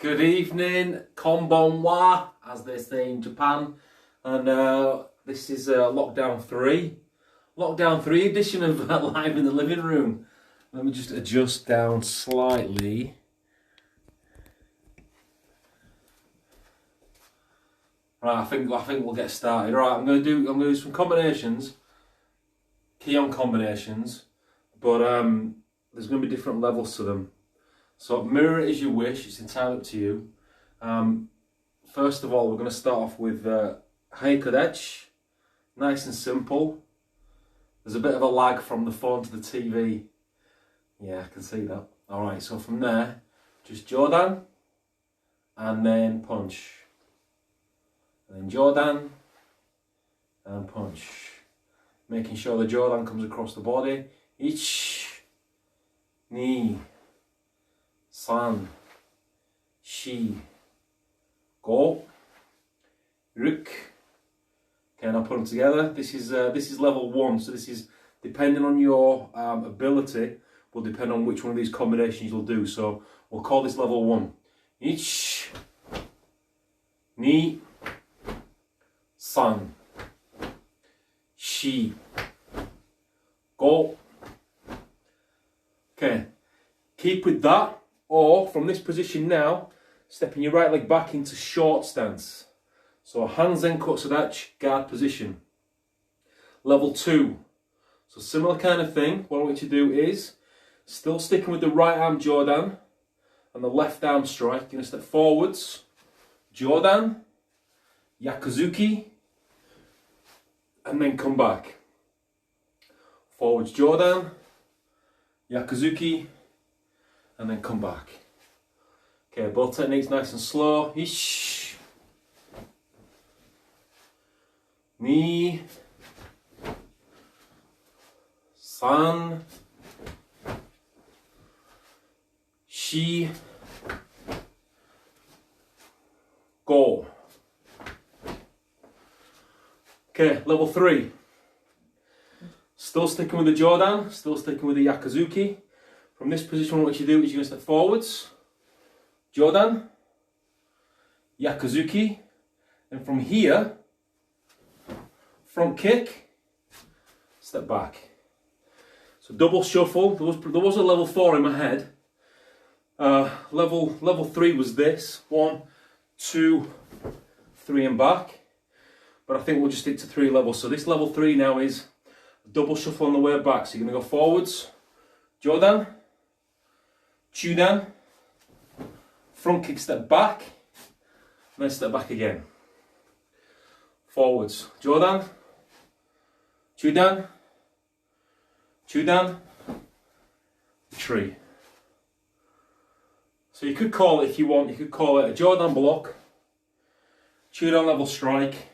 Good evening, konbanwa, as they say in Japan, and this is Lockdown 3. Lockdown 3 edition of Live in the Living Room. Let me just adjust down slightly. Right, I think we'll get started. Right, I'm gonna do some combinations, key-on combinations, but there's gonna be different levels to them. So mirror it as you wish, it's entirely up to you. First of all, we're going to start off with Haikodechi, nice and simple. There's a bit of a lag from the phone to the TV. Yeah, I can see that. Alright, so from there, just Jodan, and then punch. And then Jodan, and punch. Making sure the Jodan comes across the body. Ich, ni, san, shi, go, ruk. Okay, and I'll put them together. This is level 1, so this is depending on your ability, will depend on which one of these combinations you'll do. So we'll call this level 1. Ich, ni, san, shi, go. Okay, keep with that. Or from this position now, stepping your right leg back into short stance. So Hanzen Kotsudachi, guard position. Level 2. So similar kind of thing. What I want you to do is, still sticking with the right arm Jodan and the left arm strike. You're going to step forwards, Jodan, Yakuzuki, and then come back. Forwards Jodan, Yakuzuki, and then come back. Okay, both techniques nice and slow. Ish, ni, san, shi, go. Okay, level 3. Still sticking with the Jodan, still sticking with the Yakuzuki. From this position, what you do is you're going to step forwards, Jodan, Yakuzuki, and from here, front kick, step back. So double shuffle. There was a level 4 in my head. Level 3 was this: 1, 2, 3, and back. But I think we'll just stick to 3 levels. So this level 3 now is a double shuffle on the way back. So you're going to go forwards, Jodan, Chudan, front kick, step back, and then step back again. Forwards, Jodan, Chudan, Chudan, tree. So you could call it, if you want, you could call it a Jodan block, Chudan level strike,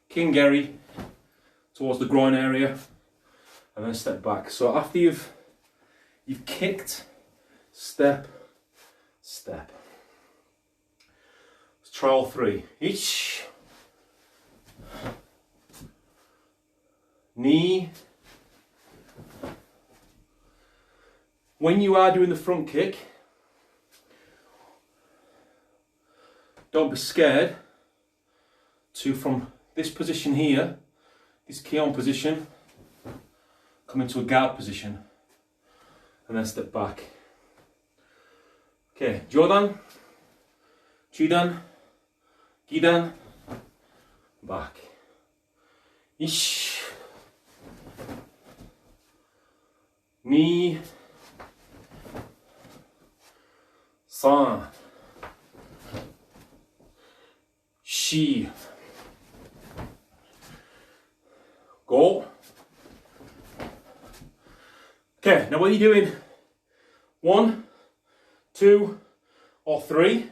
Kingeri towards the groin area, and then step back. So after you've kicked, step, step. Let's try all 3. Ich, ni. When you are doing the front kick, don't be scared to, from this position here, this key-on position, come into a guard position, and then step back. Okay, Jodan, Chudan, Gidan, back. Ish, ni, san, shi, go. Okay, now what are you doing? 1, 2, or 3.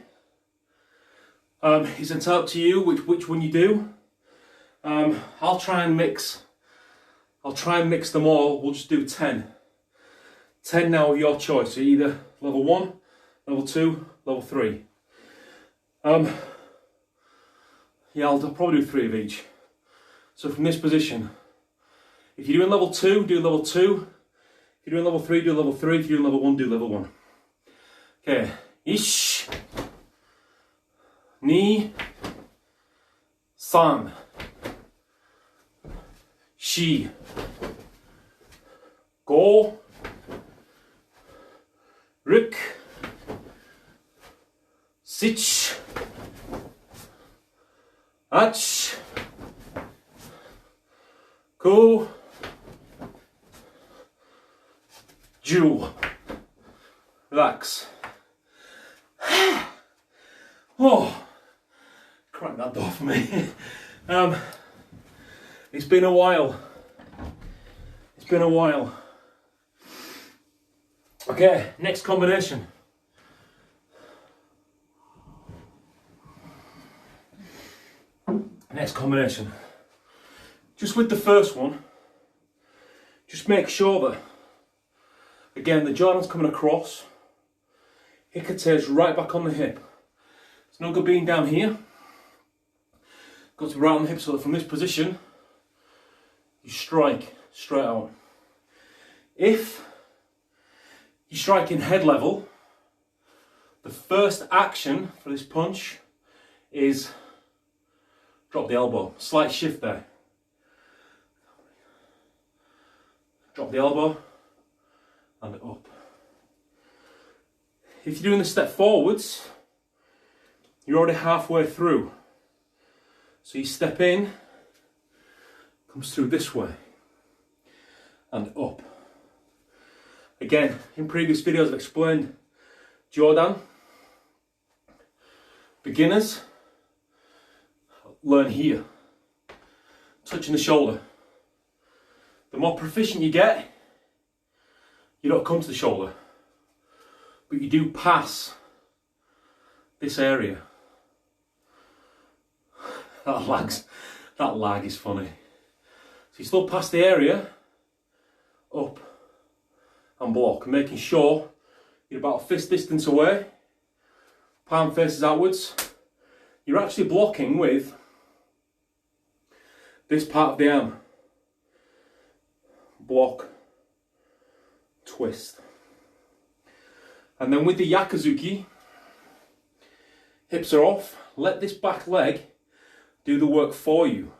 It's entirely up to you which one you do. I'll try and mix them all. We'll just do 10. 10 now of your choice. So either level 1, level 2, level 3. Yeah, I'll probably do 3 of each. So from this position, if you're doing level 2, do level 2. If you're doing level 3, do level 3. If you're doing level 1, do level 1. Okay. Ish, Ni, san, shi, go, rik, sich, ach, go, ju. Relax. Oh, crack that door for me. It's been a while. It's been a while. Okay, next combination. Next combination. Just with the first one, just make sure that, again, the Jordan's coming across. Hikate's right back on the hip. It's no good being down here. Got to be right on the hip, so that from this position, you strike straight out. If you strike in head level, the first action for this punch is drop the elbow. Slight shift there. Drop the elbow and up. If you're doing the step forwards, you're already halfway through. So you step in, comes through this way, and up. Again, in previous videos I've explained Jordan. Beginners, learn here, touching the shoulder. The more proficient you get, you don't come to the shoulder, but you do pass this area. That lag is funny. So you still pass the area, up and block, making sure you're about a fist distance away, palm faces outwards. You're actually blocking with this part of the arm. Block, twist. And then with the Yakuzuki, hips are off, let this back leg do the work for you.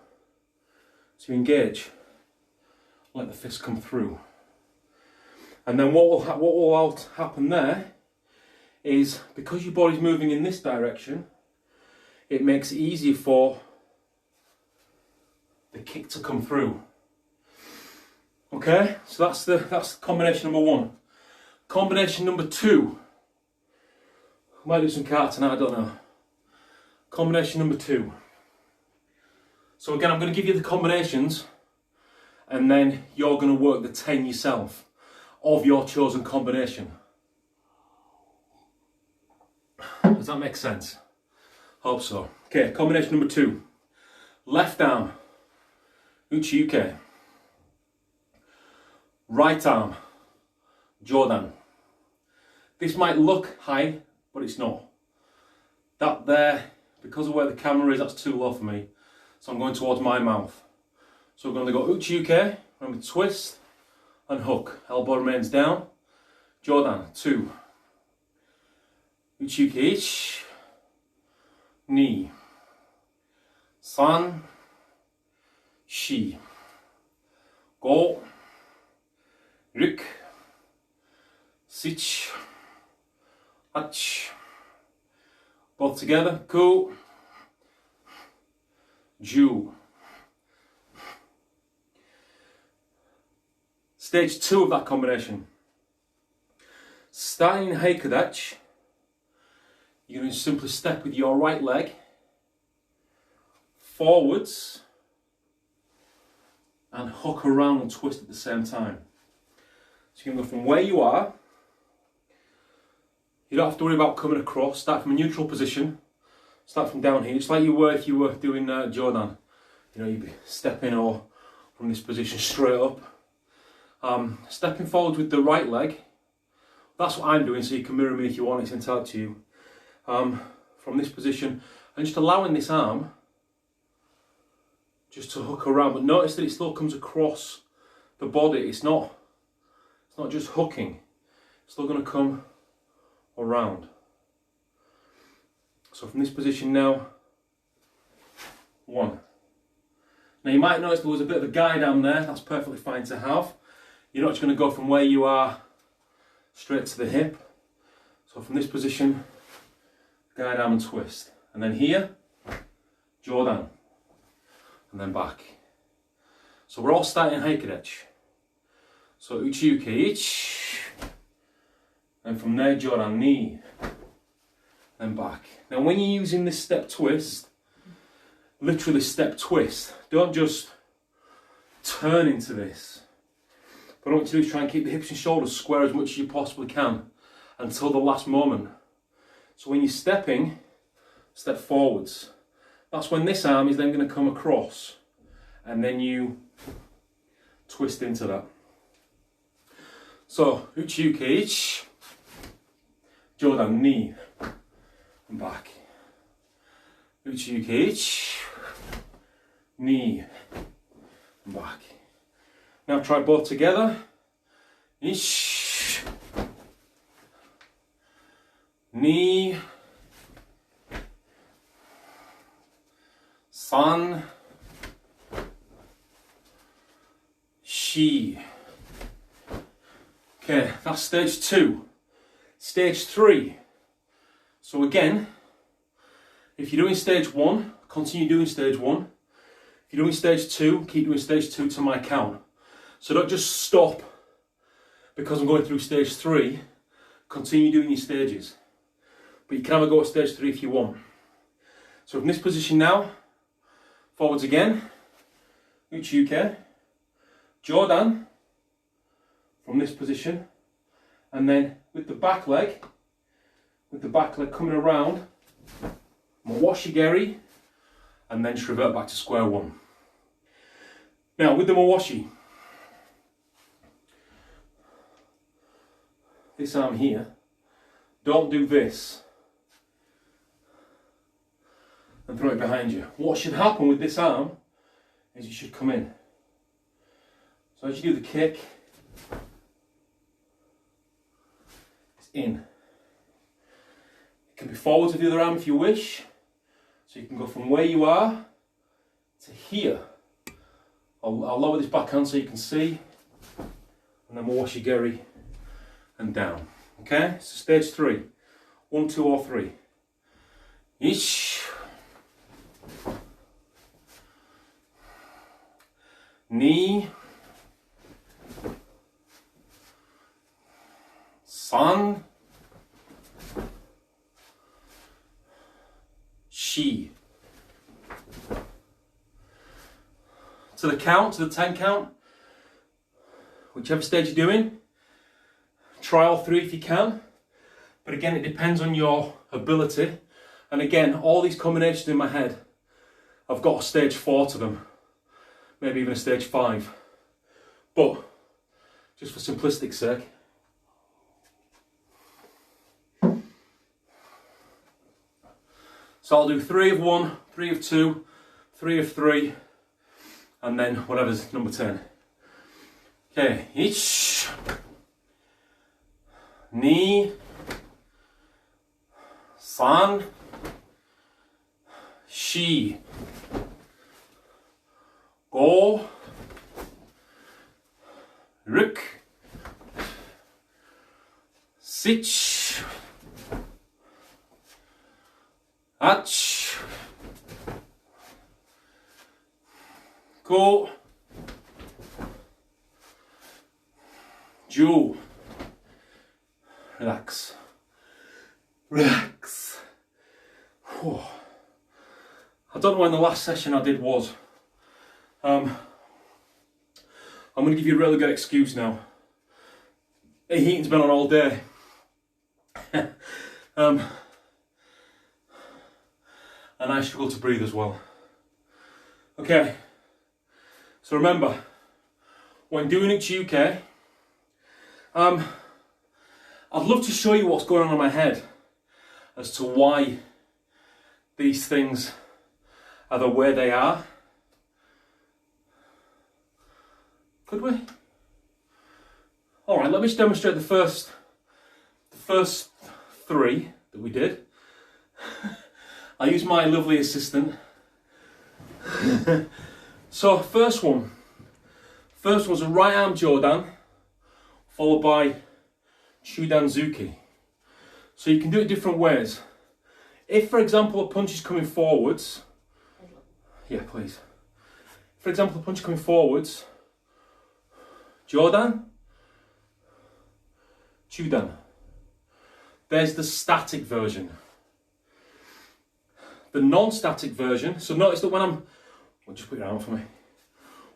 So you engage, let the fist come through. And then what will happen there is, because your body's moving in this direction, it makes it easier for the kick to come through. Okay, so that's combination number one. Combination number two. Might do some kata tonight, I don't know. Combination number two. So again, I'm going to give you the combinations, and then you're going to work the 10 yourself of your chosen combination. Does that make sense? Hope so. Okay, combination number two. Left arm, Uchi-uke. Right arm, Jordan. This might look high, but it's not. That there, because of where the camera is, that's too low for me. So I'm going towards my mouth. So we're going to go Uchi-uke, remember twist and hook. Elbow remains down. Jordan, 2. Uchi-uke, 1, knee. 3, 4, 5, 6, 7, 8. Both together, 9, 10. Stage 2 of that combination. Starting in Heikadachi, you're going to simply step with your right leg forwards and hook around and twist at the same time. So you can go from where you are. You don't have to worry about coming across. Start from a neutral position. Start from down here, just like you were if you were doing Jordan. You know, you'd be stepping or from this position straight up. Stepping forward with the right leg. That's what I'm doing, so you can mirror me if you want, it's entirely to you. From this position, and just allowing this arm just to hook around, but notice that it still comes across the body. It's not just hooking, it's still going to come around. So from this position now, 1. Now you might notice there was a bit of a guy down there. That's perfectly fine to have. You're not just going to go from where you are straight to the hip. So from this position, guide arm and twist. And then here, jaw down. And then back. So we're all starting haikadachi. So uchi uke ich. And from there, jaw down, knee. Then back. Now when you're using this step twist, literally step twist, don't just turn into this. What I want you to do is try and keep the hips and shoulders square as much as you possibly can until the last moment. So when you're stepping, step forwards. That's when this arm is then going to come across and then you twist into that. So, uchi uke ich, jaw down, knee, and back. Uchi uke ich, knee, and back. Now try both together. Ich, knee, san, shi. Okay, that's stage 2. Stage 3. So again, if you're doing stage 1, continue doing stage 1. If you're doing stage 2, keep doing stage 2 to my count. So don't just stop because I'm going through stage 3. Continue doing your stages. But you can have a go at stage 3 if you want. So from this position now, forwards again, uchi uke, jaw down from this position, and then with the back leg coming around, mawashigeri, and then revert back to square one. Now with the mawashi, this arm here, don't do this and throw it behind you. What should happen with this arm is you should come in. So as you do the kick, it's in. It can be forwards with the other arm if you wish. So you can go from where you are to here. I'll lower this backhand so you can see. And then we'll washigeri and down. Okay, so stage 3. 1, 2 or 3. Ich. Ni. San. Shi. To the count, to the 10 count, whichever stage you're doing, try all 3 if you can, but again it depends on your ability, and again all these combinations in my head, I've got a stage 4 to them, maybe even a stage 5, but just for simplistic sake, so I'll do 3 of 1, 3 of 2, 3 of 3, and then whatever's number 10. Okay, ich, ni, san, shi, go, rik, sich, ach, go, ju, relax, relax. Whew. I don't know when the last session I did was. I'm going to give you a really good excuse now. The heating's been on all day. And I struggle to breathe as well. Okay, so remember, when doing it to UK, I'd love to show you what's going on in my head as to why these things are the way they are. Could we? Alright, let me just demonstrate the first 3 that we did. I'll use my lovely assistant. So first one's a right arm Jordan, followed by Chudan Zuki. So you can do it different ways. If, for example, a punch is coming forwards, yeah, please. For example, a punch coming forwards, Jordan, Chudan. There's the static version. The non-static version, so notice that when I'm, well, just put your arm for me.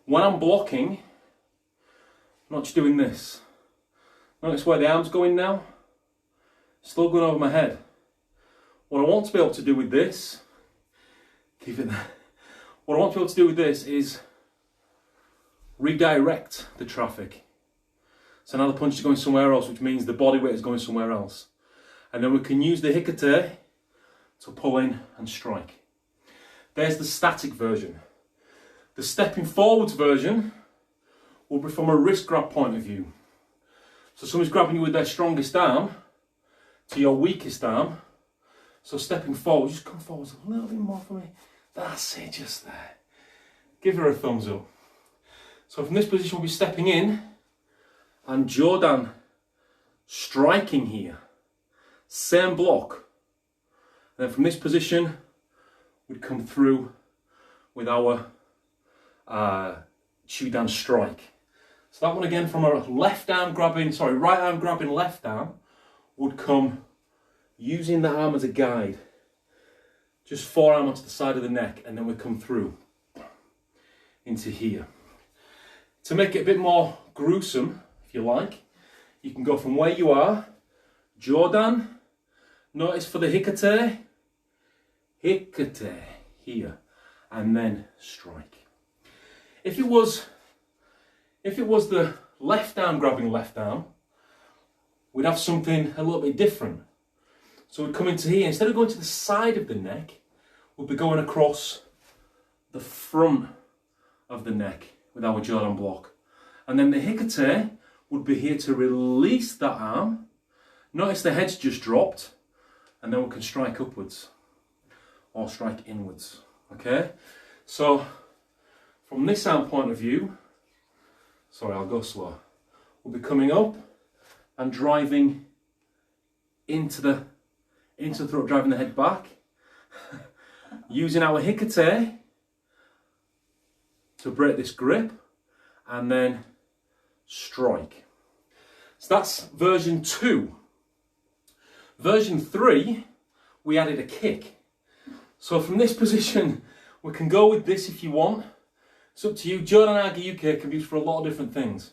When I'm blocking, I'm not just doing this. Notice where the arm's going now, still going over my head. What I want to be able to do with this, keep it there. What I want to be able to do with this is redirect the traffic. So now the punch is going somewhere else, which means the body weight is going somewhere else. And then we can use the hikate to pull in and strike. There's the static version. The stepping forwards version will be from a wrist grab point of view. So somebody's grabbing you with their strongest arm to your weakest arm. So stepping forward, just come forward a little bit more for me. That's it, just there. Give her a thumbs up. So from this position, we'll be stepping in and Jordan striking here. Same block. And then from this position, we'd come through with our Chudan strike. So that one again from a right arm grabbing left arm would come using the arm as a guide. Just forearm onto the side of the neck, and then we come through into here. To make it a bit more gruesome, if you like, you can go from where you are, Jordan, notice for the hikate here, and then strike. If it was the left arm grabbing left arm, we'd have something a little bit different. So we'd come into here, instead of going to the side of the neck, we'd be going across the front of the neck with our Jordan block. And then the hikate would be here to release that arm. Notice the head's just dropped, and then we can strike upwards or strike inwards. Okay? So from this arm point of view, sorry, I'll go slow. We'll be coming up and driving into the throat, driving the head back, using our hikate to break this grip, and then strike. So that's version 2. Version 3, we added a kick. So from this position, we can go with this if you want. It's up to you. Jordan Agi UK can be used for a lot of different things.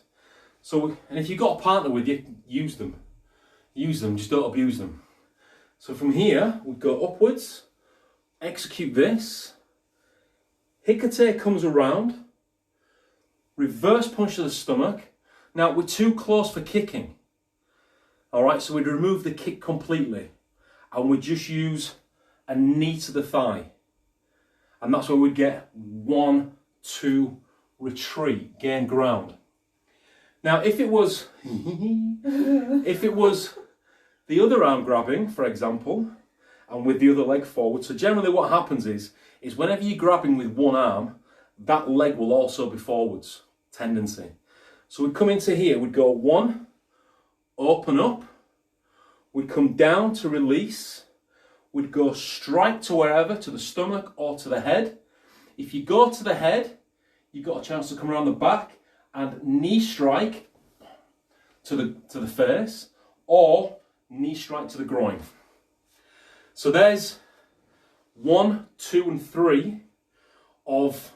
So, and if you've got a partner with you, use them. Use them, just don't abuse them. So from here, we go upwards, execute this, hikate comes around, reverse punch to the stomach. Now, we're too close for kicking. All right, so we'd remove the kick completely, and we'd just use a knee to the thigh. And that's where we'd get 1, 2, retreat, gain ground. Now, if it was the other arm grabbing, for example, and with the other leg forward, so generally what happens is whenever you're grabbing with one arm, that leg will also be forwards, tendency. So we'd come into here, we'd go 1, open up, we'd come down to release, we'd go strike to wherever, to the stomach or to the head. If you go to the head, you've got a chance to come around the back and knee strike to the face, or knee strike to the groin. So there's 1, 2 and 3 of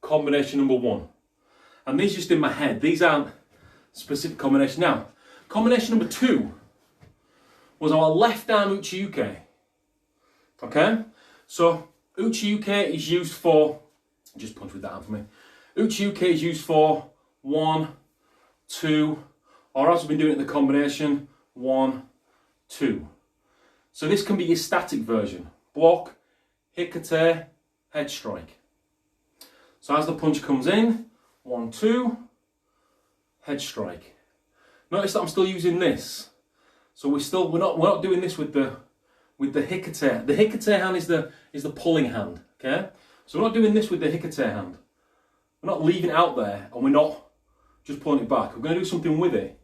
combination number 1. And these just in my head, these aren't specific combination. Now, combination number 2 was our left arm uchi-uke. Okay? So uchi-uke is used for, just punch with that arm for me. Uchi-uke is used for 1, 2, or as we've been doing it in the combination, 1, 2. So this can be your static version. Block, hikate, head strike. So as the punch comes in, 1, 2, head strike. Notice that I'm still using this. So we're not doing this with the with the hikate. The hikate hand is the pulling hand, okay? So we're not doing this with the hikate hand. We're not leaving it out there and we're not just pulling it back. We're going to do something with it.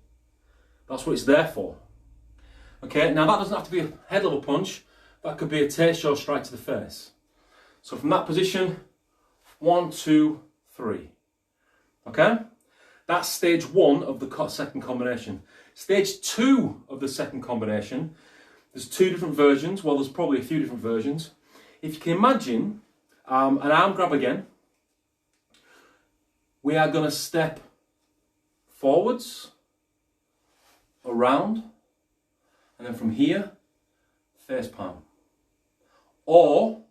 That's what it's there for. Okay, now that doesn't have to be a head level punch. That could be a teisho strike to the face. So from that position, 1, 2, 3. Okay? That's stage 1 of the second combination. Stage 2 of the second combination, there's 2 different versions. Well, there's probably a few different versions. If you can imagine, an arm grab again. We are going to step forwards, around, and then from here, face palm. Or,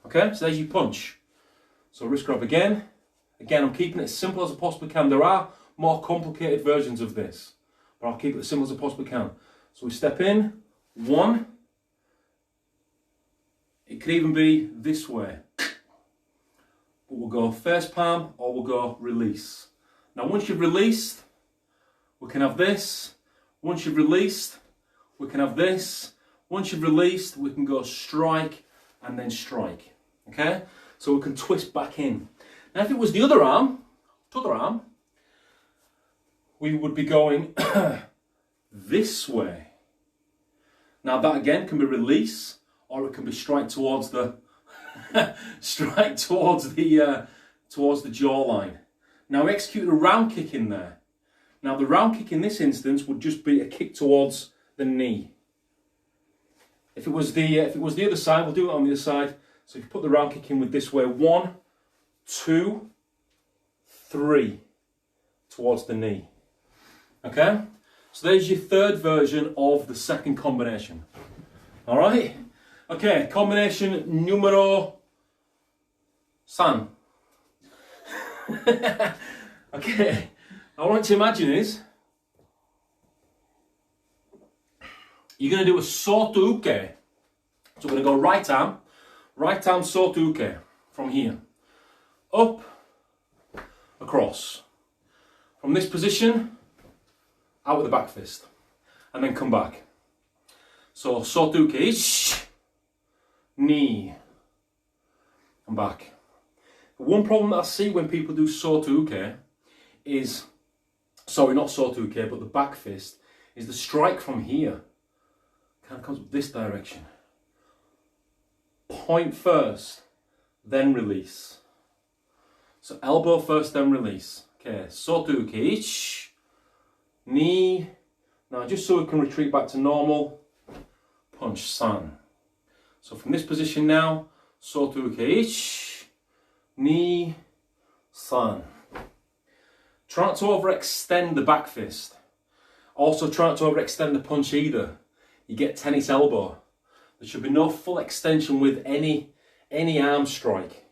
okay, so there's your punch. So wrist grab again. Again, I'm keeping it as simple as I possibly can. There are more complicated versions of this, but I'll keep it as simple as I possibly can. So we step in, 1. It could even be this way. But we'll go face palm or we'll go release. Now once you've released, we can have this. Once you've released, we can have this. Once you've released, we can go strike and then strike. Okay? So we can twist back in. Now if it was the other arm, we would be going this way. Now that again can be release or it can be strike towards the towards the jawline. Now we execute a round kick in there. Now the round kick in this instance would just be a kick towards the knee. If it was the other side, we'll do it on the other side. So if you put the round kick in with this way, 1, 2, 3 towards the knee. Okay? So there's your third version of the second combination. All right? Okay, combination numero san. Okay, I want you to imagine is you're going to do a soto uke. So we're going to go right arm soto uke from here. Up, across. From this position, out with the back fist. And then come back. So soto uke, ish, knee, and back. One problem that I see when people do soto uke is, sorry, not soto uke, but the back fist, is the strike from here. Kind of comes this direction. Point first, then release. So elbow first, then release. Okay, soto uke, ish, knee. Now just so we can retreat back to normal, punch san. So from this position now, soto uke, ish, knee, san. Try not to overextend the back fist. Also try not to overextend the punch either. You get tennis elbow. There should be no full extension with any arm strike.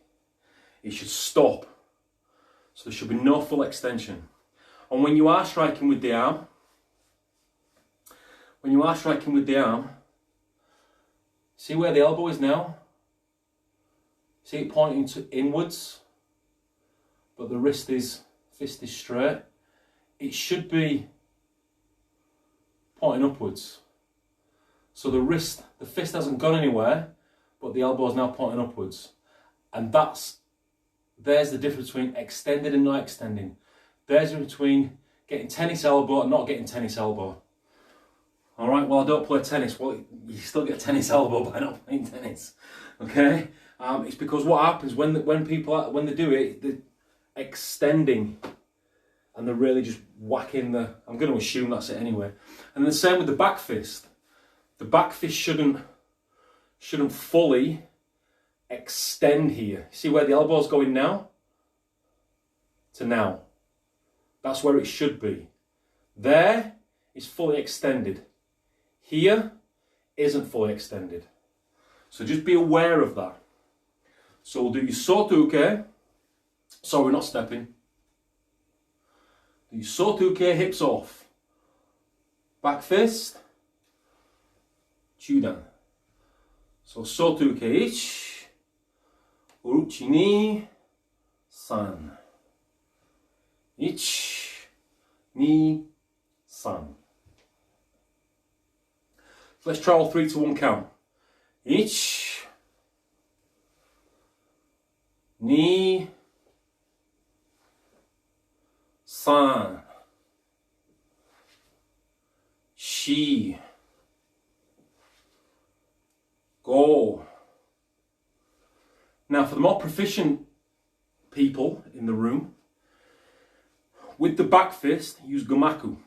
It should stop. So there should be no full extension. And when you are striking with the arm, see where the elbow is now? See it pointing inwards, but the fist is straight. It should be pointing upwards. So the fist hasn't gone anywhere, but the elbow is now pointing upwards. And there's the difference between extended and not extending. There's the difference between getting tennis elbow and not getting tennis elbow. All right, well, I don't play tennis. Well, you still get tennis elbow by not playing tennis, okay? It's because what happens when they do it, they're extending and they're really just whacking I'm going to assume that's it anyway. And the same with the back fist. The back fist shouldn't fully extend here. See where the elbow's going now? To now. That's where it should be. There is fully extended. Here isn't fully extended. So just be aware of that. So we'll do your soto uke. So we're not stepping. Do your soto uke, hips off. Back fist. Chudan. So soto uke ichi. Uruchi ni. San. Ichi. Ni. San. Let's try all 3 to 1 count. Ich, ni, san, shi, go. Now for the more proficient people in the room, with the back fist, use gomaku.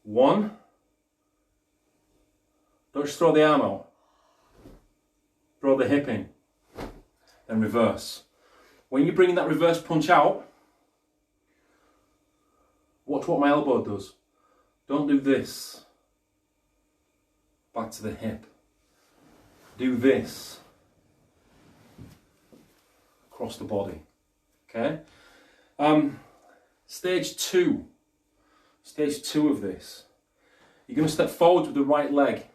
1, don't just throw the arm out, throw the hip in, then reverse. When you're bringing that reverse punch out, watch what my elbow does. Don't do this, back to the hip. Do this, across the body, okay? Stage two of this. You're going to step forward with the right leg.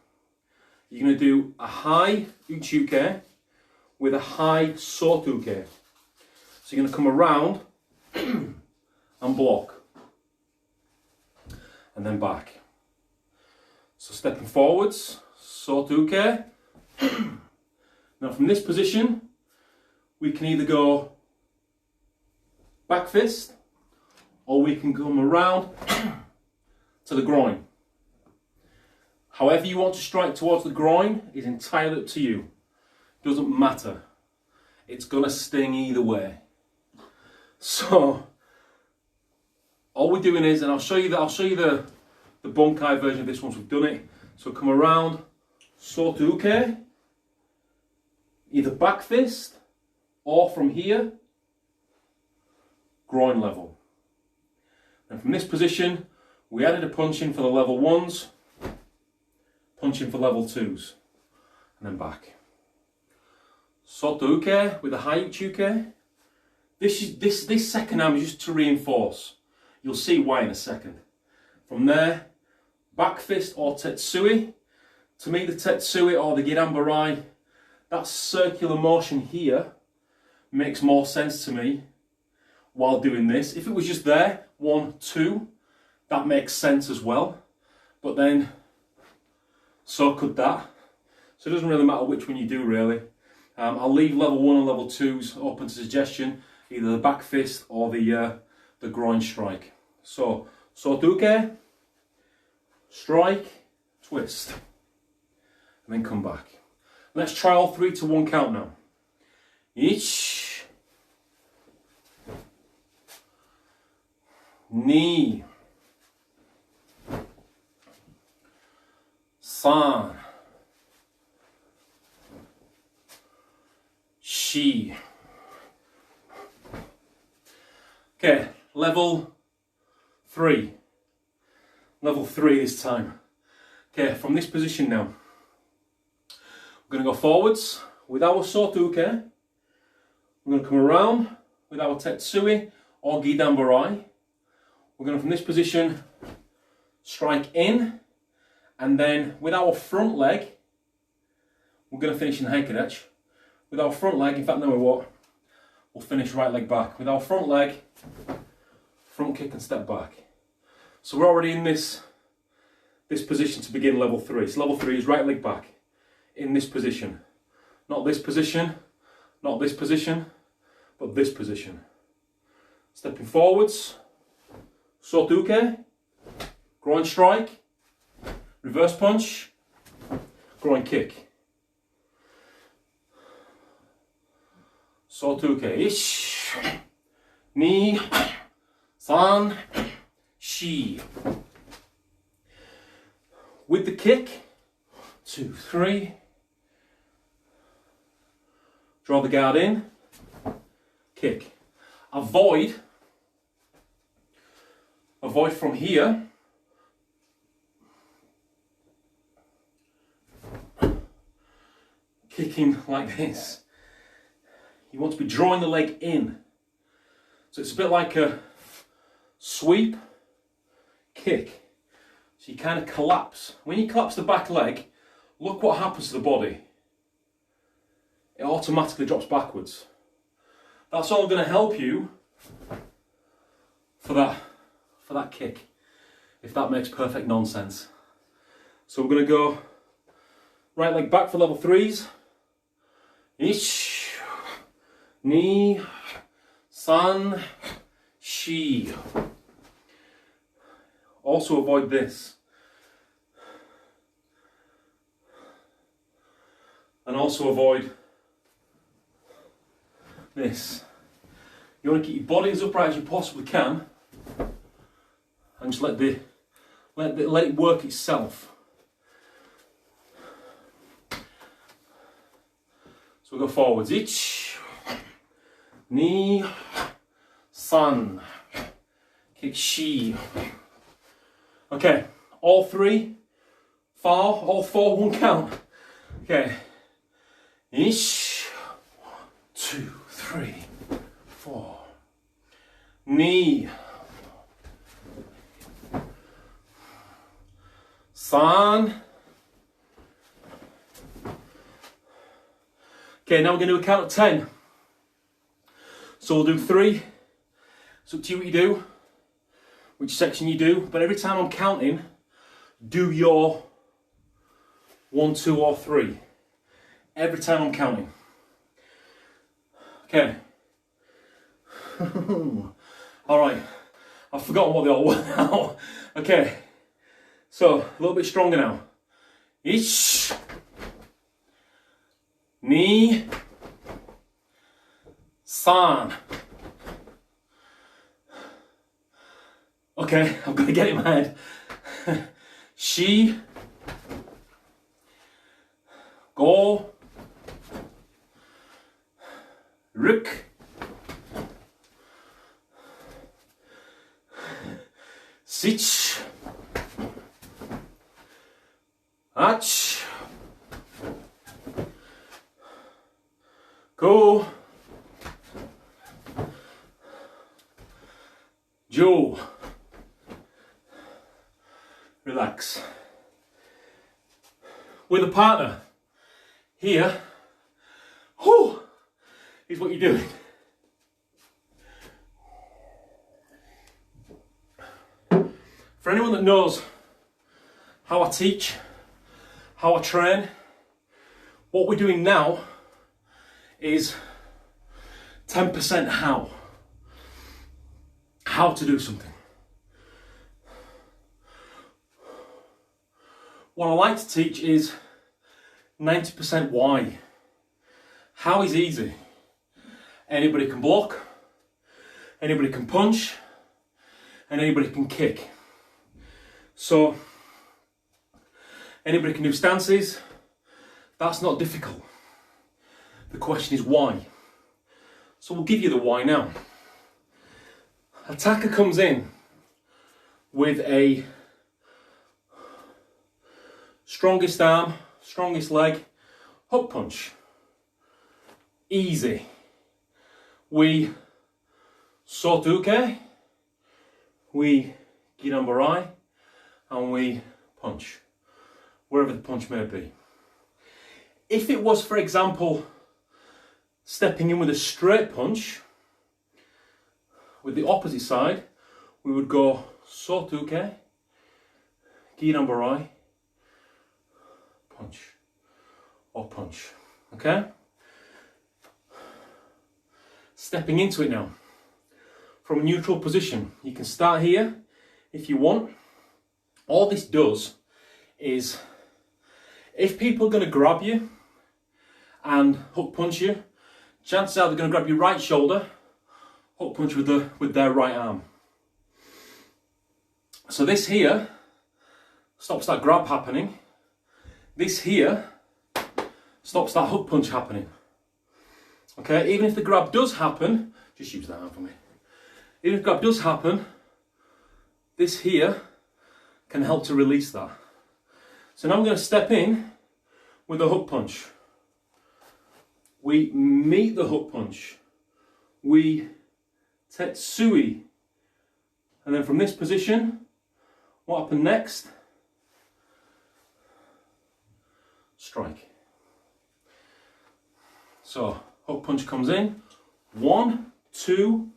You're going to do a high uchuke with a high sotuke. So you're going to come around and block. And then back. So stepping forwards, sotuke. Now from this position, we can either go back fist, or we can come around to the groin. However you want to strike towards the groin is entirely up to you. Doesn't matter. It's gonna sting either way. So all we're doing is, and I'll show you the bunkai version of this once we've done it. So come around, sotuke, either back fist or from here, groin level. And from this position, we added a punch in for the level 1s, punch in for level 2s, and then back. Sotuke with a high uchuke. This second arm is just to reinforce. You'll see why in a second. From there, back fist or tetsui. To me, the tetsui or the gidambarai, that circular motion here makes more sense to me while doing this. If it was just there, 1, 2, that makes sense as well. But then, so could that. So it doesn't really matter which one you do, really. I'll leave level 1 and level 2s open to suggestion, either the back fist or the groin strike. So, sotuke, strike, twist, and then come back. Let's try all 3 to 1 count now. Ich, ni, san, shi. Okay, level 3. Level 3 this time. Okay, from this position now, we're going to go forwards with our sotuke. We're going to come around with our tetsui or gidambarai. We're going to, from this position, strike in, and then with our front leg, we're going to finish in heikadech. With our front leg, in fact, no, what? We'll finish right leg back. With our front leg, front kick and step back. So we're already in this position to begin level 3. So level 3 is right leg back in this position. Not this position, not this position, but this position. Stepping forwards, sotuke, groin strike, reverse punch, groin kick. Sotuke, ish, ni, san, shi. With the kick, 2, 3. Draw the guard in, kick. Avoid from here. Kicking like this. You want to be drawing the leg in. So it's a bit like a sweep, kick. So you kind of collapse. When you collapse the back leg, look what happens to the body. It automatically drops backwards. That's all going to help you for that kick, if that makes perfect nonsense. So we're going to go right leg back for level 3s. Ich, ni, san, shi. Also avoid this. And also avoid this. You want to keep your body as upright as you possibly can, and just let it work itself. So we go forwards. Ich, ni, san, kick shi. Okay, all 4, 1 count. Okay, ich, 2, 3, 4. Ni, san. Okay, now we're going to do a count of 10. So we'll do 3. It's up to you what you do, which section you do, but every time I'm counting, do your 1, 2, or 3. Every time I'm counting. Okay. Alright, I've forgotten what they all were now. Okay, so a little bit stronger now. Ich, ni, san. Okay, I've got to get it in my head. Shi, go, rik, sich, ach, go, jo. Relax. With a partner, here, whew, is what you're doing. For anyone that knows how I teach, how I train, what we're doing now is 10% how. How to do something. What I like to teach is 90% why. How is easy. Anybody can block, anybody can punch, and anybody can kick. So, anybody can do stances. That's not difficult. The question is why. So we'll give you the why now. Attacker comes in with a strongest arm, strongest leg, hook punch. Easy. We sotuke, we girambarai, and we punch, wherever the punch may be. If it was, for example, stepping in with a straight punch, with the opposite side, we would go sotuke, girambarai, punch, or punch, okay? Stepping into it now. From a neutral position, you can start here if you want. All this does is, if people are going to grab you and hook punch you, chances are they're going to grab your right shoulder, hook punch with their right arm. So this here stops that grab happening. This here stops that hook punch happening. Okay, even if the grab does happen, just use that arm for me. Even if the grab does happen, this here can help to release that. So now I'm going to step in with a hook punch. We meet the hook punch. We tetsui. And then from this position, what happened next? Strike. So, hook punch comes in. 1, 2,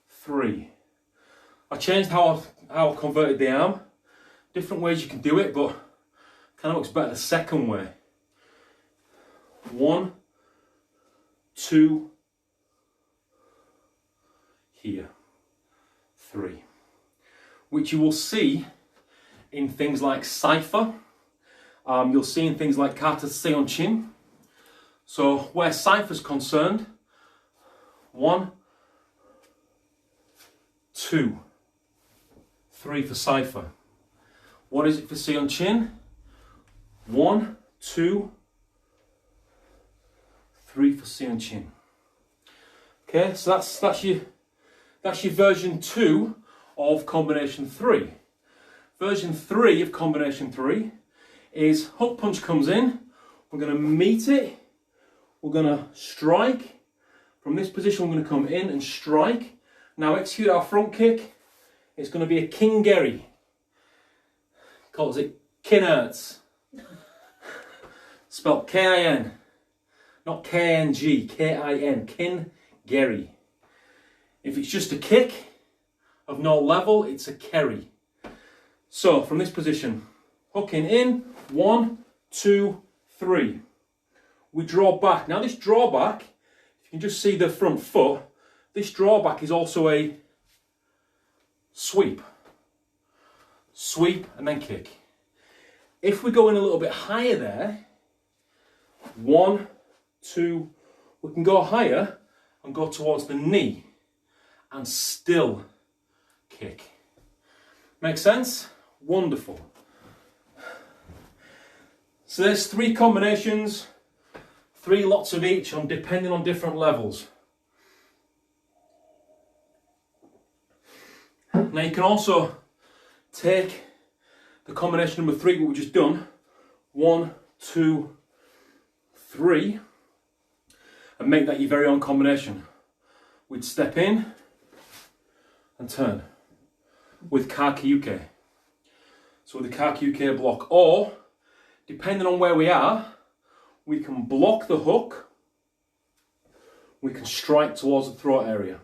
3. I changed how I converted the arm. Different ways you can do it, but Kind of works better the second way. 1, 2, here, 3. Which you will see in things like cipher. You'll see in things like kata seon chin. So where cipher is concerned, 1, 2, 3 for cipher. What is it for seon chin? 1, 2, 3 for seon chin. Okay, so that's your version 2 of combination 3. Version 3 of combination 3 is hook punch comes in, we're going to meet it, we're going to strike. From this position we're going to come in and strike. Now execute our front kick. It's going to be a kingeri. Calls it kinerts. Spelled K-I-N. Not K-N-G, K-I-N. Kingeri. If it's just a kick of no level, it's a kerry. So from this position, hooking in, 1, 2, 3. We draw back. Now this drawback, if you can just see the front foot, this drawback is also a sweep. Sweep and then kick. If we go in a little bit higher there, 1, 2, we can go higher and go towards the knee and still kick. Make sense? Wonderful. So there's 3 combinations, 3 lots of each, depending on different levels. Now you can also take the combination number 3, what we've just done, 1, 2, 3, and make that your very own combination. We'd step in and turn with Kakyuke. So with the Kakyuke block, or depending on where we are, we can block the hook, we can strike towards the throat area.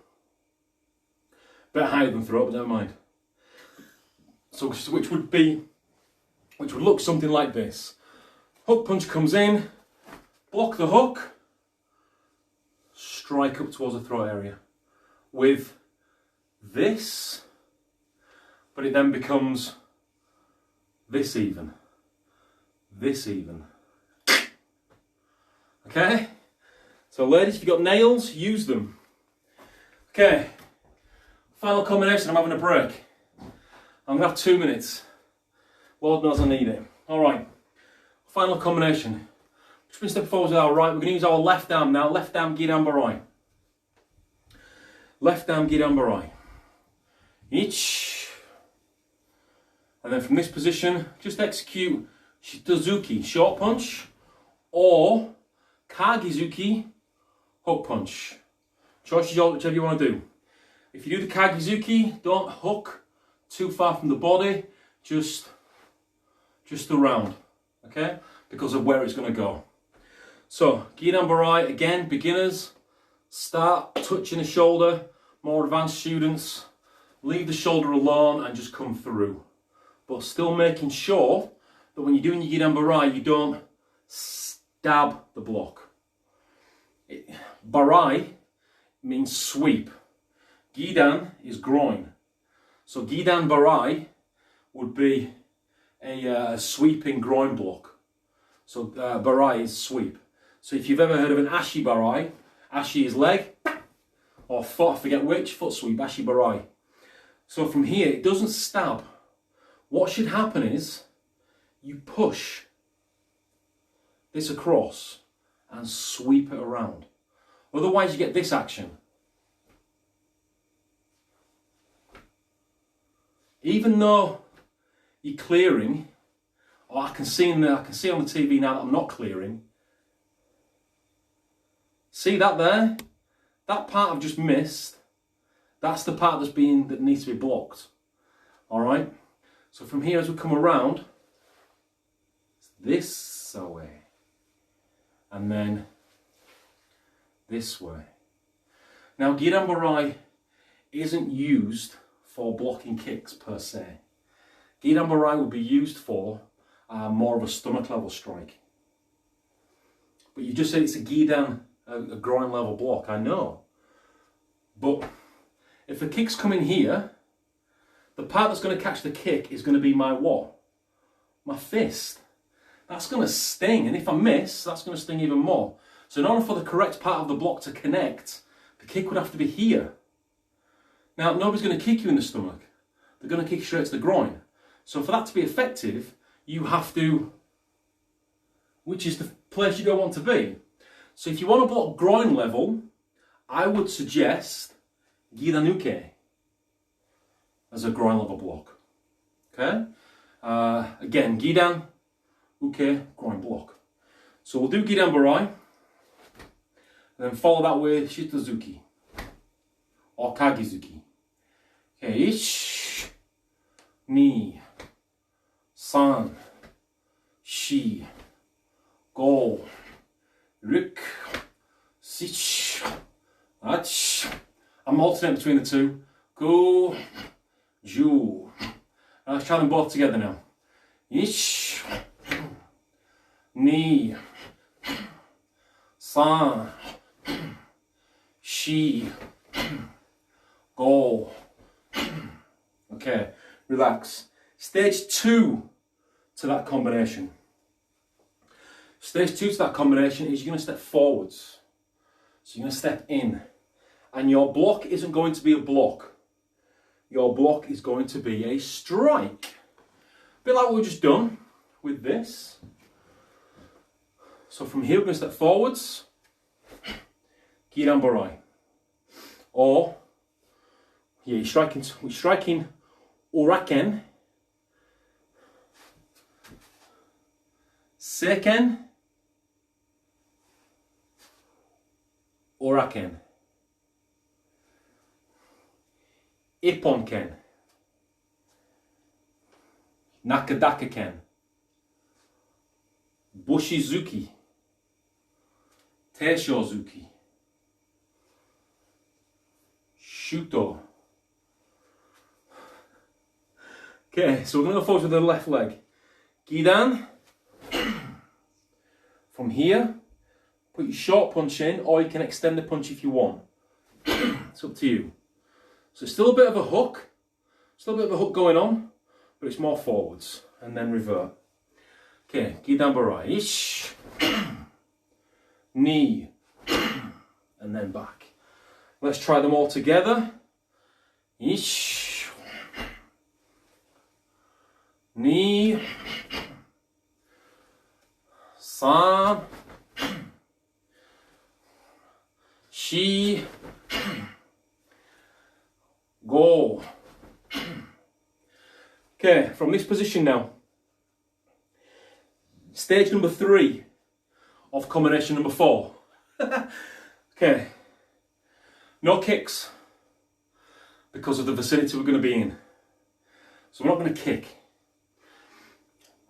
Bit higher than throat, but never mind. So which would look something like this. Hook punch comes in, block the hook, strike up towards the throat area with this, but it then becomes this even. Okay? So ladies, if you've got nails, use them. Okay, final combination, I'm having a break. I'm gonna have 2 minutes. Lord knows I need it. Alright, final combination. Just gonna step forward with our right, we're gonna use our left arm now, left arm Gidan Barai. Left arm Gidan Barai. Each. And then from this position, just execute Shitozuki, short punch, or Kagizuki, hook punch. Choice is yours, whichever you want to do. If you do the Kagizuki, don't hook too far from the body, just around, okay? Because of where it's going to go. So, Gidan Barai, again, beginners, start touching the shoulder. More advanced students, leave the shoulder alone and just come through. But still making sure that when you're doing your Gidan Barai, you don't stab the block. Barai means sweep. Gidan is groin. So Gidan Barai would be a sweeping groin block. So Barai is sweep. So if you've ever heard of an Ashi Barai, Ashi is leg, or foot, I forget which, foot sweep, Ashi Barai. So from here, it doesn't stab. What should happen is, you push this across and sweep it around. Otherwise you get this action. Even though you're clearing, or I can see on the TV now that I'm not clearing. See that there? That part I've just missed. That's the part that needs to be blocked. Alright? So from here as we come around, it's this way. And then this way. Now Gidan Barai isn't used for blocking kicks per se. Gidan Barai would be used for are more of a stomach level strike. But you just said it's a gi down, a groin level block, I know. But if the kick's coming here, the part that's going to catch the kick is going to be my what? My fist. That's going to sting, and if I miss, that's going to sting even more. So in order for the correct part of the block to connect, the kick would have to be here. Now, nobody's going to kick you in the stomach. They're going to kick you straight to the groin. So for that to be effective, you have to, which is the place you don't want to be. So if you want to block groin level, I would suggest Gidanuke as a groin level block. Okay? Again, Gidan, Uke, groin block. So we'll do Gidan Barai, and then follow that with Shitazuki or Kagizuki. Okay, ich, ni, san, shi, go, rik, sich, ach. I'm alternating between the two. Go, ju. Let's try them both together now. Ich, ni, san, shi, go. Okay, relax. Stage 2 to that combination. Stage 2 to that combination is you're going to step forwards. So you're going to step in. And your block isn't going to be a block. Your block is going to be a strike. A bit like what we've just done with this. So from here we're going to step forwards. Giran Barai. Or, yeah, we're striking Uraken. Seken. Uraken. Ipponken. Nakadakaken. Bushizuki. Teishozuki. Shuto. Okay, so we're going to go forward with the left leg. Gidan. From here, put your short punch in, or you can extend the punch if you want. It's up to you. So it's still a bit of a hook. Still a bit of a hook going on, but it's more forwards. And then revert. Okay, Gidan Barai. Ish. Knee. And then back. Let's try them all together. Ish. Knee. San. Shi. Go. Okay, from this position now. Stage number 3 of combination number 4. Okay. No kicks because of the vicinity we're going to be in. So we're not going to kick.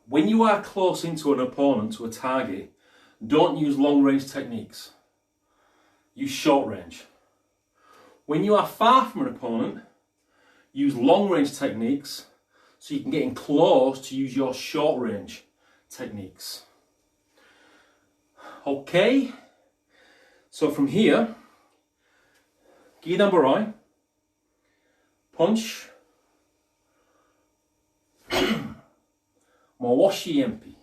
When you are close into an opponent, to a target, don't use long range techniques. Use short range. When you are far from an opponent, use long range techniques so you can get in close to use your short range techniques. Okay, so from here, Gidan Barai, punch, Mawashi Empi.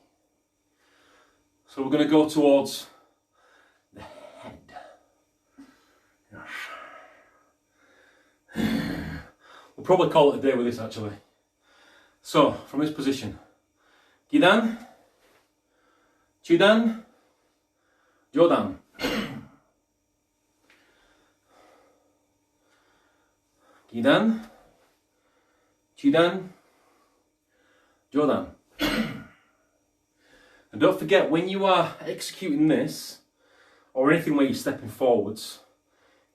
So we're going to go towards the head. We'll probably call it a day with this actually. So, from this position, Gidan, Chudan, Jodan. Gidan, Chudan, Jodan. And don't forget, when you are executing this, or anything where you're stepping forwards,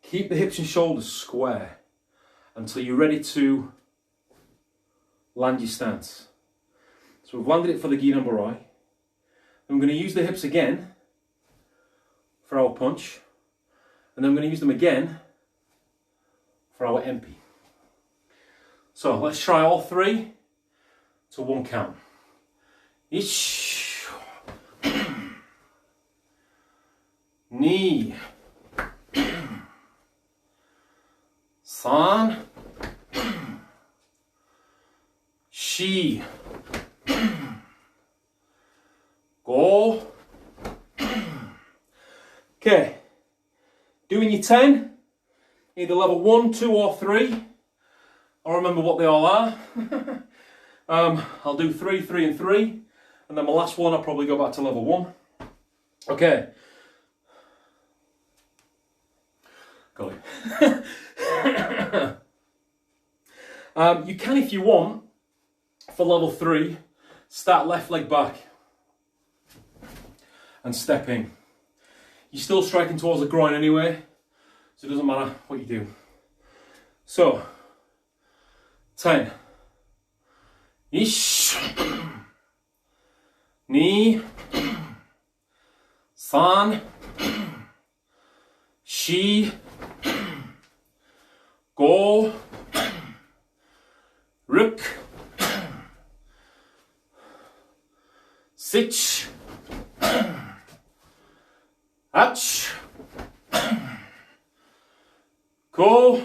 keep the hips and shoulders square until you're ready to land your stance. So we've landed it for the Gidan Barai. Then we're going to use the hips again for our punch, and then we're going to use them again for our MP. So let's try all 3 to 1 count. Ish. Knee. San. Shi. Go. Okay. Doing your 10, either level 1, 2 or 3. I'll remember what they all are. I'll do 3, 3 and 3. And then my last one, I'll probably go back to level 1. Okay. Got it. You can, if you want, for level 3, start left leg back and step in. You're still striking towards the groin anyway, so it doesn't matter what you do. So, 10. Ish. Ni. San. Shi. Go. Ruk. Sich. Ach. Go.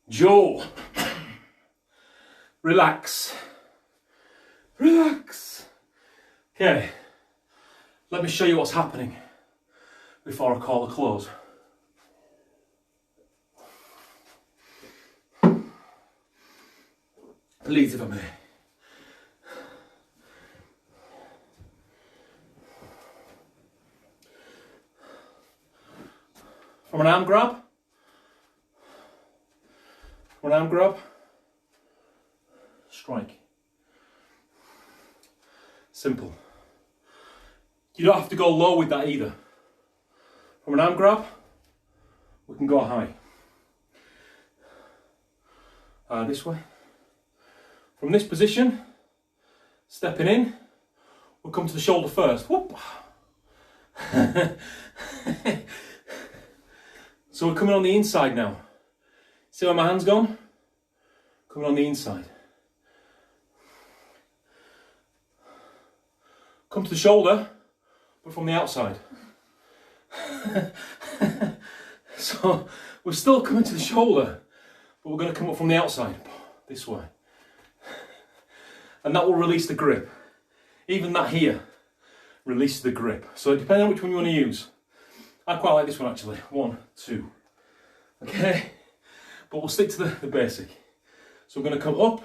Joe. Relax. Relax. Okay, let me show you what's happening before I call a close. Please, if I may. From an arm grab, strike. Simple. You don't have to go low with that either. From an arm grab, we can go high. This way. From this position, stepping in, we'll come to the shoulder first. Whoop. So we're coming on the inside now. See where my hand's gone? Coming on the inside. Come to the shoulder, but from the outside. So we're still coming to the shoulder, but we're going to come up from the outside, this way. And that will release the grip. Even that here releases the grip. So depending on which one you want to use. I quite like this one actually. 1, 2. Okay? But we'll stick to the basic. So we're going to come up,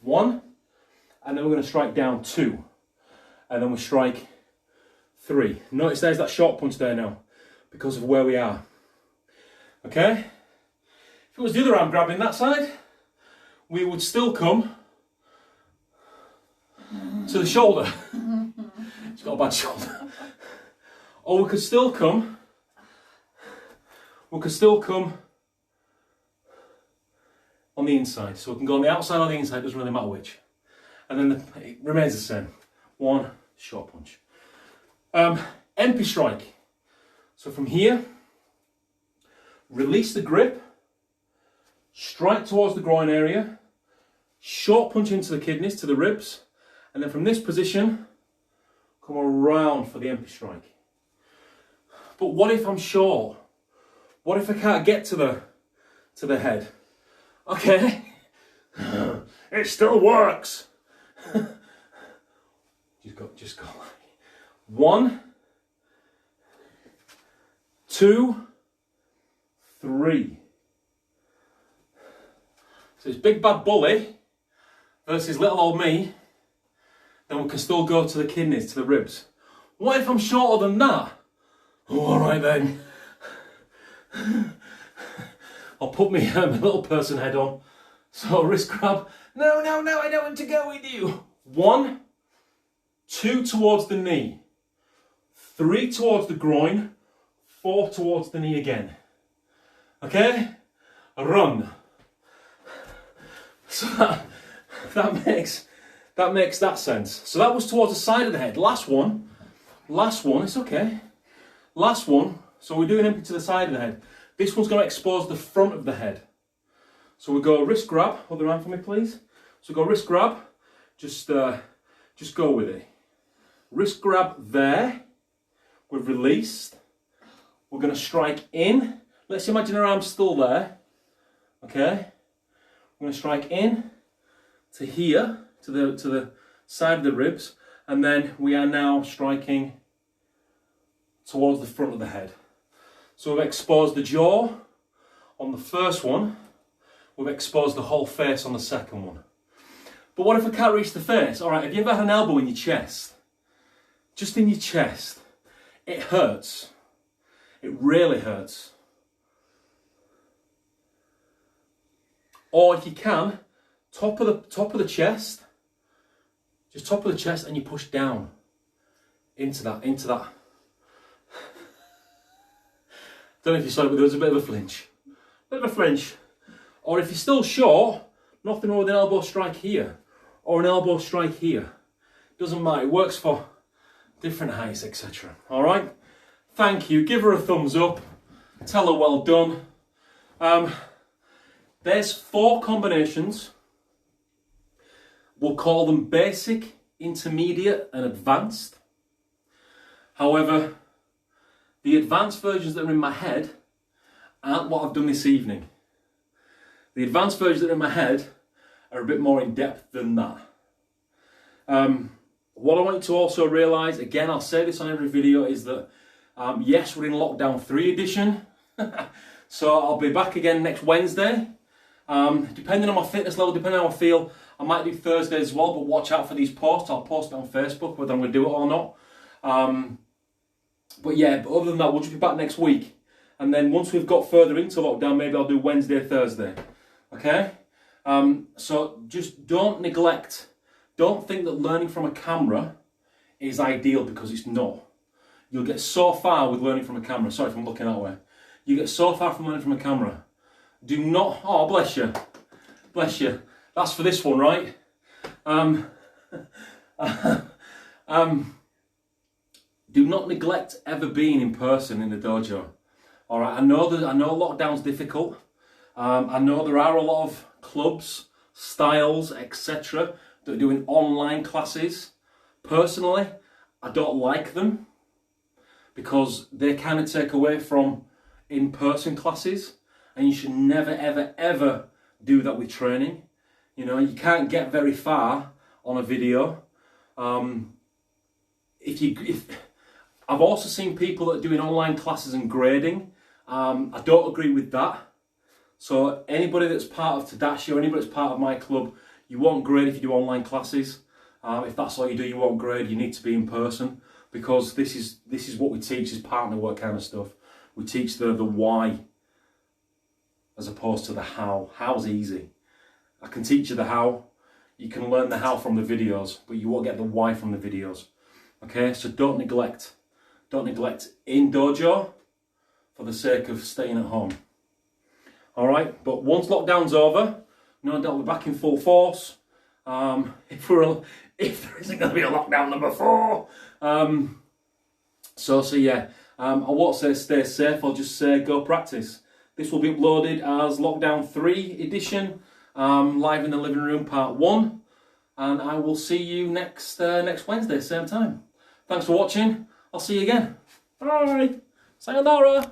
1, and then we're going to strike down 2. And then we strike 3. Notice there's that short punch there now, because of where we are. Okay? If it was the other arm grabbing that side, we would still come to the shoulder. It's got a bad shoulder. Or we could still come on the inside. So we can go on the outside or the inside, doesn't really matter which. And then it remains the same. 1, short punch. MP strike. So from here, release the grip, strike towards the groin area, short punch into the kidneys, to the ribs, and then from this position, come around for the MP strike. But what if I'm short? What if I can't get to the head? Okay, it still works. Just go like 1, 2, 3. So it's big bad bully versus little old me. Then we can still go to the kidneys, to the ribs. What if I'm shorter than that? Oh, all right then. I'll put my little person head on. So wrist grab. No, I don't want to go with you. 1, 2 towards the knee. 3 towards the groin. 4 towards the knee again. Okay? Run. So that makes that sense. So that was towards the side of the head. Last one, it's okay. Last one, so we're doing empty to the side of the head. This one's going to expose the front of the head. So we go wrist grab, other arm for me please. So we go wrist grab, Just go with it. Wrist grab there. We've released. We're going to strike in. Let's imagine our arm's still there. Okay. We're going to strike in to here, to the side of the ribs, and then we are now striking towards the front of the head. So we've exposed the jaw on the first one. We've exposed the whole face on the second one. But what if I can't reach the face? All right, have you ever had an elbow in your chest? Just in your chest. It hurts. It really hurts. Or if you can, top of the chest, just top of the chest, and you push down into that. Don't know if you saw it, but there was a bit of a flinch. Or if you're still short, nothing wrong with an elbow strike here or an elbow strike here. Doesn't matter. It works for different heights, etc. All right. Thank you. Give her a thumbs up. Tell her well done. There's 4 combinations. We'll call them basic, intermediate, and advanced. However, the advanced versions that are in my head aren't what I've done this evening. The advanced versions that are in my head are a bit more in depth than that. What I want you to also realise, again, I'll say this on every video, is that yes, we're in lockdown 3 edition. So I'll be back again next Wednesday. Depending on my fitness level, depending on how I feel, I might do Thursday as well, but watch out for these posts. I'll post it on Facebook whether I'm going to do it or not. But other than that, we'll just be back next week. And then once we've got further into lockdown, maybe I'll do Wednesday, Thursday. Okay? So just don't neglect, don't think that learning from a camera is ideal, because it's not. You'll get so far with learning from a camera. Sorry if I'm looking that way. You get so far from learning from a camera. Do not, oh bless you. Bless you. That's for this one, right? Do not neglect ever being in person in the dojo. All right, I know lockdown's difficult. I know there are a lot of clubs, styles, etc. that are doing online classes. Personally, I don't like them because they kind of take away from in-person classes, and you should never, ever, ever do that with training. You know, you can't get very far on a video. I've also seen people that are doing online classes and grading. I don't agree with that. So anybody that's part of Tadashi or anybody that's part of my club, you won't grade if you do online classes. If that's all you do, you won't grade. You need to be in person, because this is what we teach, is partner work kind of stuff. We teach the why as opposed to the how. How's easy. I can teach you the how. You can learn the how from the videos, but you won't get the why from the videos. Okay, so don't neglect in dojo for the sake of staying at home. All right, but once lockdown's over, no doubt we're back in full force. If there isn't going to be a lockdown number 4. So yeah, I won't say stay safe, I'll just say go practice. This will be uploaded as Lockdown 3 edition, live in the living room part 1, and I will see you next Wednesday, same time. Thanks for watching. I'll see you again. Bye. Sayonara.